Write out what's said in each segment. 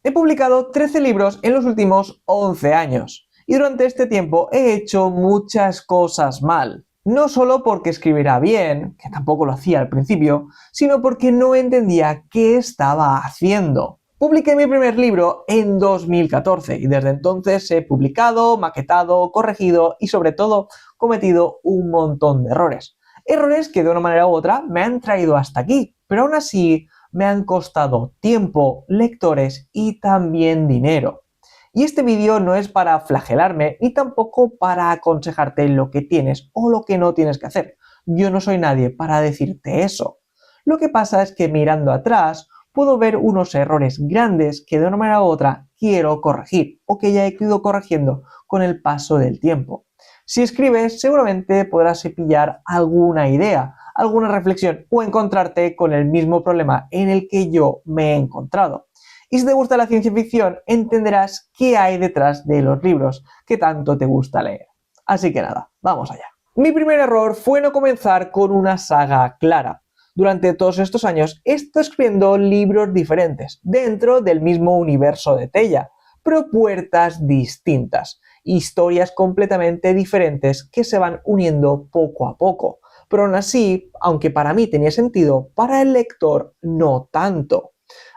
He publicado 13 libros en los últimos 11 años y durante este tiempo he hecho muchas cosas mal. No solo porque escribiera bien, que tampoco lo hacía al principio, sino porque no entendía qué estaba haciendo. Publiqué mi primer libro en 2014 y desde entonces he publicado, maquetado, corregido y sobre todo cometido un montón de errores. Errores que de una manera u otra me han traído hasta aquí, pero aún así me han costado tiempo, lectores y también dinero. Y este vídeo no es para flagelarme ni tampoco para aconsejarte lo que tienes o lo que no tienes que hacer. Yo no soy nadie para decirte eso. Lo que pasa es que mirando atrás puedo ver unos errores grandes que de una manera u otra quiero corregir o que ya he ido corrigiendo con el paso del tiempo. Si escribes, seguramente podrás pillar alguna idea, alguna reflexión o encontrarte con el mismo problema en el que yo me he encontrado. Y si te gusta la ciencia ficción, entenderás qué hay detrás de los libros que tanto te gusta leer. Así que nada, vamos allá. Mi primer error fue no comenzar con una saga clara. Durante todos estos años he estado escribiendo libros diferentes, dentro del mismo universo de Tella, pero puertas distintas, historias completamente diferentes que se van uniendo poco a poco. Pero aún así, aunque para mí tenía sentido, para el lector no tanto.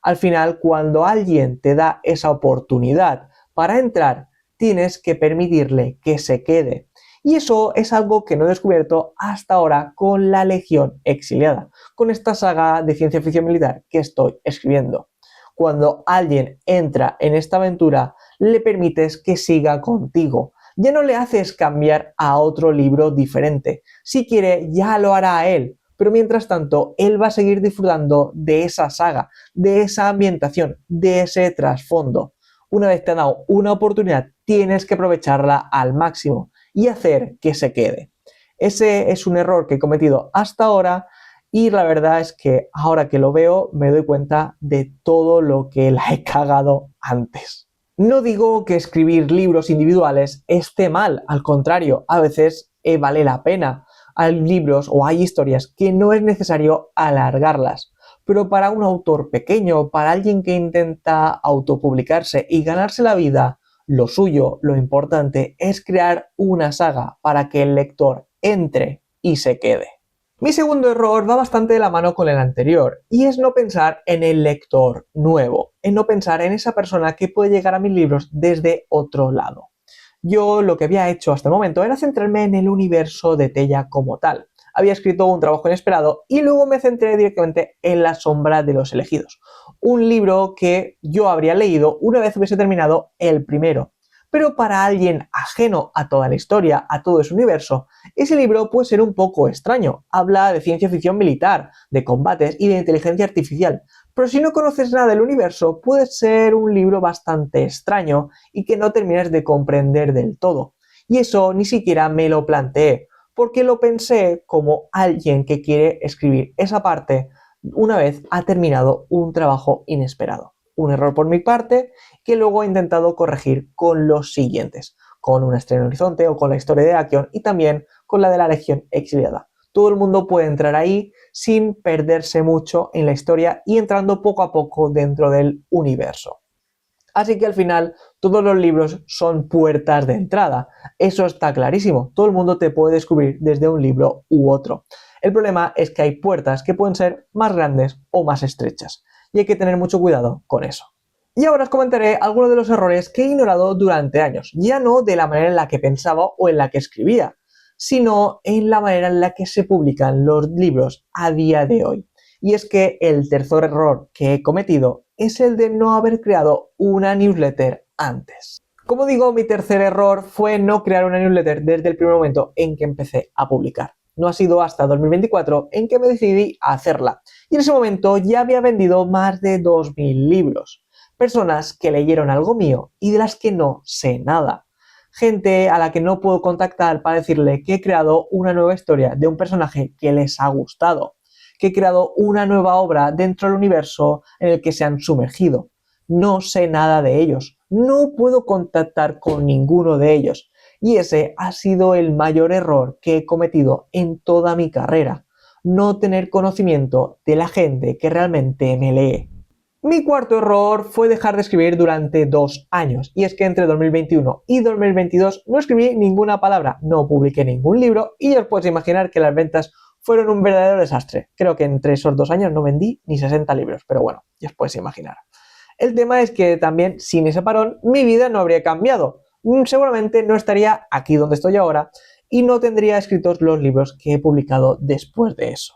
Al final, cuando alguien te da esa oportunidad para entrar, tienes que permitirle que se quede. Y eso es algo que no he descubierto hasta ahora con La Legión Exiliada, con esta saga de ciencia ficción militar que estoy escribiendo. Cuando alguien entra en esta aventura, le permites que siga contigo. Ya no le haces cambiar a otro libro diferente. Si quiere, ya lo hará a él. Pero mientras tanto, él va a seguir disfrutando de esa saga, de esa ambientación, de ese trasfondo. Una vez te han dado una oportunidad, tienes que aprovecharla al máximo y hacer que se quede. Ese es un error que he cometido hasta ahora y la verdad es que ahora que lo veo me doy cuenta de todo lo que la he cagado antes. No digo que escribir libros individuales esté mal, al contrario, a veces vale la pena. Hay libros o hay historias que no es necesario alargarlas, pero para un autor pequeño, para alguien que intenta autopublicarse y ganarse la vida, lo suyo, lo importante es crear una saga para que el lector entre y se quede. Mi segundo error va bastante de la mano con el anterior y es no pensar en el lector nuevo, en no pensar en esa persona que puede llegar a mis libros desde otro lado. Yo lo que había hecho hasta el momento era centrarme en el universo de Tella como tal. Había escrito un trabajo inesperado y luego me centré directamente en La sombra de los elegidos, un libro que yo habría leído una vez hubiese terminado el primero. Pero para alguien ajeno a toda la historia, a todo ese universo, ese libro puede ser un poco extraño. Habla de ciencia ficción militar, de combates y de inteligencia artificial. Pero si no conoces nada del universo, puede ser un libro bastante extraño y que no terminas de comprender del todo. Y eso ni siquiera me lo planteé, porque lo pensé como alguien que quiere escribir esa parte una vez ha terminado un trabajo inesperado. Un error por mi parte que luego he intentado corregir con los siguientes, con Una estrella en el horizonte o con la historia de Acheon y también con la de La Legión Exiliada. Todo el mundo puede entrar ahí sin perderse mucho en la historia y entrando poco a poco dentro del universo. Así que al final todos los libros son puertas de entrada. Eso está clarísimo. Todo el mundo te puede descubrir desde un libro u otro. El problema es que hay puertas que pueden ser más grandes o más estrechas. Y hay que tener mucho cuidado con eso. Y ahora os comentaré algunos de los errores que he ignorado durante años. Ya no de la manera en la que pensaba o en la que escribía, sino en la manera en la que se publican los libros a día de hoy. Y es que el tercer error que he cometido es el de no haber creado una newsletter antes. Como digo, mi tercer error fue no crear una newsletter desde el primer momento en que empecé a publicar. No ha sido hasta 2024 en que me decidí a hacerla. Y en ese momento ya había vendido más de 2000 libros. Personas que leyeron algo mío y de las que no sé nada. Gente a la que no puedo contactar para decirle que he creado una nueva historia de un personaje que les ha gustado, que he creado una nueva obra dentro del universo en el que se han sumergido. No sé nada de ellos, no puedo contactar con ninguno de ellos. Y ese ha sido el mayor error que he cometido en toda mi carrera, no tener conocimiento de la gente que realmente me lee. Mi cuarto error fue dejar de escribir durante 2 años, y es que entre 2021 y 2022 no escribí ninguna palabra, no publiqué ningún libro y ya os podéis imaginar que las ventas fueron un verdadero desastre. Creo que entre esos 2 años no vendí ni 60 libros, pero bueno, ya os podéis imaginar. El tema es que también sin ese parón mi vida no habría cambiado. Seguramente no estaría aquí donde estoy ahora y no tendría escritos los libros que he publicado después de eso.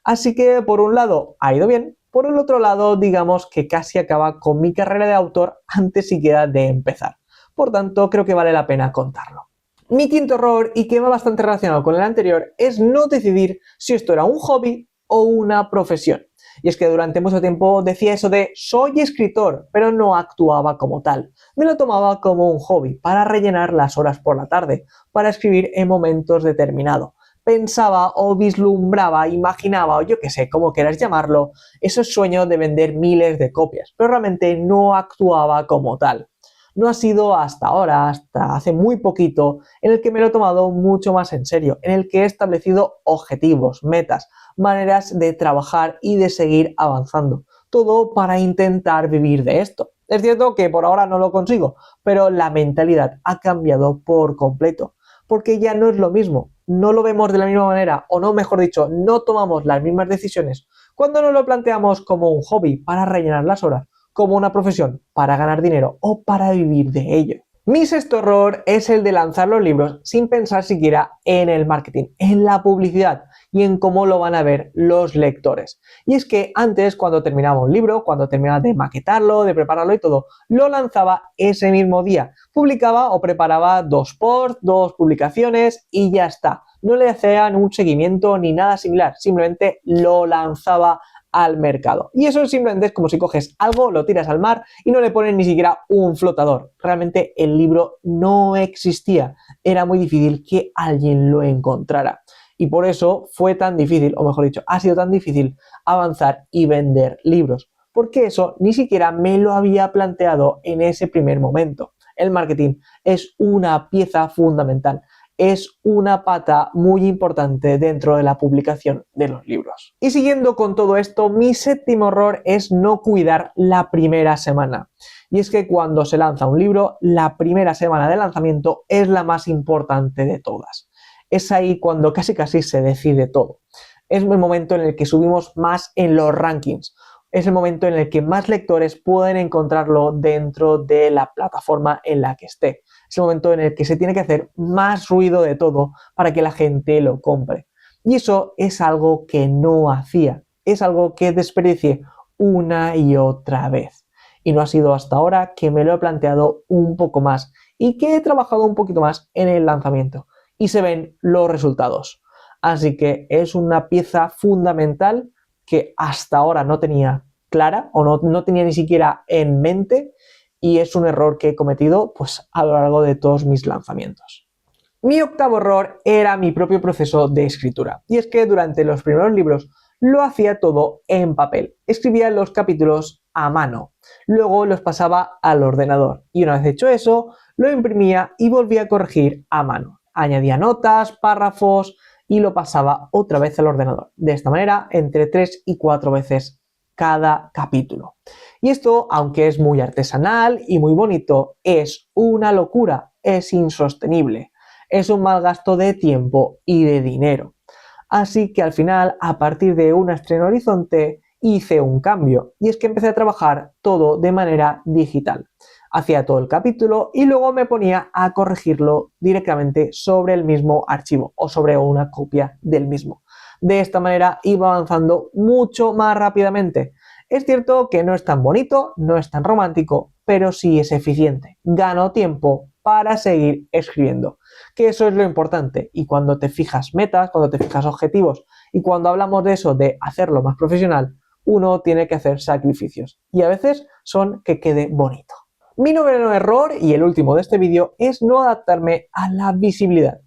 Así que por un lado ha ido bien, por el otro lado digamos que casi acaba con mi carrera de autor antes siquiera de empezar. Por tanto creo que vale la pena contarlo. Mi quinto error, y que va bastante relacionado con el anterior, es no decidir si esto era un hobby o una profesión. Y es que durante mucho tiempo decía eso de soy escritor, pero no actuaba como tal. Me lo tomaba como un hobby para rellenar las horas por la tarde, para escribir en momentos determinados. Pensaba o vislumbraba, imaginaba o yo qué sé, como quieras llamarlo, ese sueño de vender miles de copias, pero realmente no actuaba como tal. No ha sido hasta ahora, hasta hace muy poquito, en el que me lo he tomado mucho más en serio, en el que he establecido objetivos, metas, maneras de trabajar y de seguir avanzando. Todo para intentar vivir de esto. Es cierto que por ahora no lo consigo, pero la mentalidad ha cambiado por completo, porque ya no es lo mismo, no lo vemos de la misma manera, o no, mejor dicho, no tomamos las mismas decisiones cuando nos lo planteamos como un hobby para rellenar las horas, como una profesión para ganar dinero o para vivir de ello. Mi sexto error es el de lanzar los libros sin pensar siquiera en el marketing, en la publicidad y en cómo lo van a ver los lectores. Y es que antes, cuando terminaba un libro, cuando terminaba de maquetarlo, de prepararlo y todo, lo lanzaba ese mismo día. Publicaba o preparaba 2 posts, 2 publicaciones y ya está. No le hacían un seguimiento ni nada similar, simplemente lo lanzaba al mercado. Y eso simplemente es como si coges algo, lo tiras al mar y no le pones ni siquiera un flotador. Realmente el libro no existía. Era muy difícil que alguien lo encontrara. Y por eso fue tan difícil, o mejor dicho, ha sido tan difícil avanzar y vender libros. Porque eso ni siquiera me lo había planteado en ese primer momento. El marketing es una pieza fundamental. Es una pata muy importante dentro de la publicación de los libros. Y siguiendo con todo esto, mi séptimo error es no cuidar la primera semana. Y es que cuando se lanza un libro, la primera semana de lanzamiento es la más importante de todas. Es ahí cuando casi se decide todo. Es el momento en el que subimos más en los rankings. Es el momento en el que más lectores pueden encontrarlo dentro de la plataforma en la que esté. Es el momento en el que se tiene que hacer más ruido de todo para que la gente lo compre. Y eso es algo que no hacía. Es algo que desperdicié una y otra vez. Y no ha sido hasta ahora que me lo he planteado un poco más y que he trabajado un poquito más en el lanzamiento. Y se ven los resultados. Así que es una pieza fundamental que hasta ahora no tenía clara o no tenía ni siquiera en mente, y es un error que he cometido pues a lo largo de todos mis lanzamientos. Mi octavo error era mi propio proceso de escritura, y es que durante los primeros libros lo hacía todo en papel. Escribía los capítulos a mano, luego los pasaba al ordenador y una vez hecho eso lo imprimía y volvía a corregir a mano. Añadía notas, párrafos y lo pasaba otra vez al ordenador. De esta manera, entre 3 y 4 veces cada capítulo. Y esto, aunque es muy artesanal y muy bonito, es una locura, es insostenible. Es un mal gasto de tiempo y de dinero. Así que al final, a partir de una estreno Horizonte, hice un cambio. Y es que empecé a trabajar todo de manera digital. Hacía todo el capítulo y luego me ponía a corregirlo directamente sobre el mismo archivo o sobre una copia del mismo. De esta manera iba avanzando mucho más rápidamente. Es cierto que no es tan bonito, no es tan romántico, pero sí es eficiente. Gano tiempo para seguir escribiendo, que eso es lo importante. Y cuando te fijas metas, cuando te fijas objetivos y cuando hablamos de eso, de hacerlo más profesional, uno tiene que hacer sacrificios y a veces son que quede bonito. Mi noveno error, y el último de este vídeo, es no adaptarme a la visibilidad.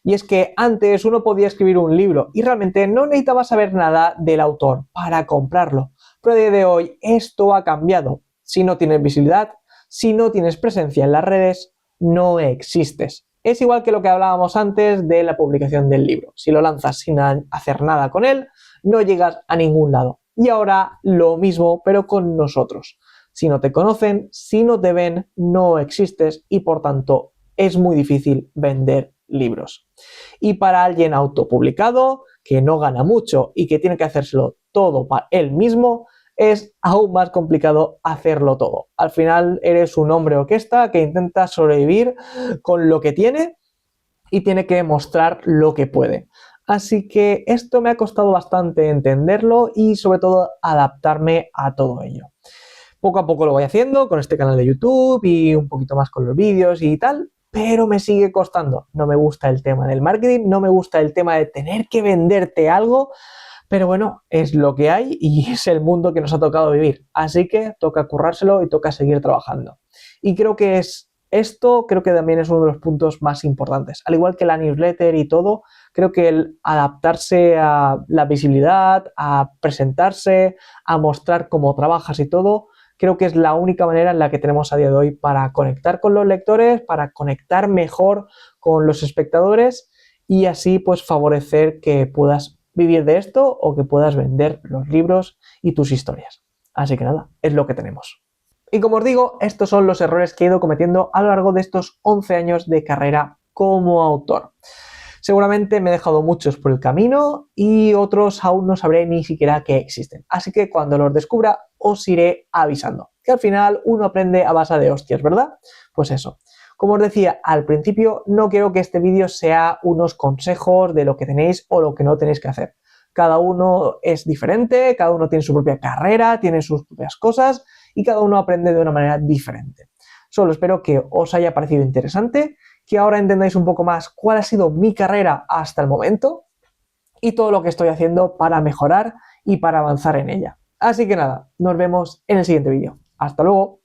Y es que antes uno podía escribir un libro y realmente no necesitaba saber nada del autor para comprarlo. Pero a día de hoy esto ha cambiado. Si no tienes visibilidad, si no tienes presencia en las redes, no existes. Es igual que lo que hablábamos antes de la publicación del libro. Si lo lanzas sin hacer nada con él, no llegas a ningún lado. Y ahora lo mismo, pero con nosotros. Si no te conocen, si no te ven, no existes y por tanto es muy difícil vender libros. Y para alguien autopublicado, que no gana mucho y que tiene que hacérselo todo para él mismo, es aún más complicado hacerlo todo. Al final eres un hombre orquesta que intenta sobrevivir con lo que tiene y tiene que mostrar lo que puede. Así que esto me ha costado bastante entenderlo y sobre todo adaptarme a todo ello. Poco a poco lo voy haciendo con este canal de YouTube y un poquito más con los vídeos y tal, pero me sigue costando. No me gusta el tema del marketing, no me gusta el tema de tener que venderte algo, pero bueno, es lo que hay y es el mundo que nos ha tocado vivir. Así que toca currárselo y toca seguir trabajando. Y creo que creo que también es uno de los puntos más importantes. Al igual que la newsletter y todo, creo que el adaptarse a la visibilidad, a presentarse, a mostrar cómo trabajas y todo, creo que es la única manera en la que tenemos a día de hoy para conectar con los lectores, para conectar mejor con los espectadores y así pues favorecer que puedas vivir de esto o que puedas vender los libros y tus historias. Así que nada, es lo que tenemos. Y como os digo, estos son los errores que he ido cometiendo a lo largo de estos 11 años de carrera como autor. Seguramente me he dejado muchos por el camino y otros aún no sabré ni siquiera que existen. Así que cuando los descubra os iré avisando. Que al final uno aprende a base de hostias, ¿verdad? Pues eso. Como os decía al principio, no quiero que este vídeo sea unos consejos de lo que tenéis o lo que no tenéis que hacer. Cada uno es diferente, cada uno tiene su propia carrera, tiene sus propias cosas y cada uno aprende de una manera diferente. Solo espero que os haya parecido interesante, que ahora entendáis un poco más cuál ha sido mi carrera hasta el momento y todo lo que estoy haciendo para mejorar y para avanzar en ella. Así que nada, nos vemos en el siguiente vídeo. ¡Hasta luego!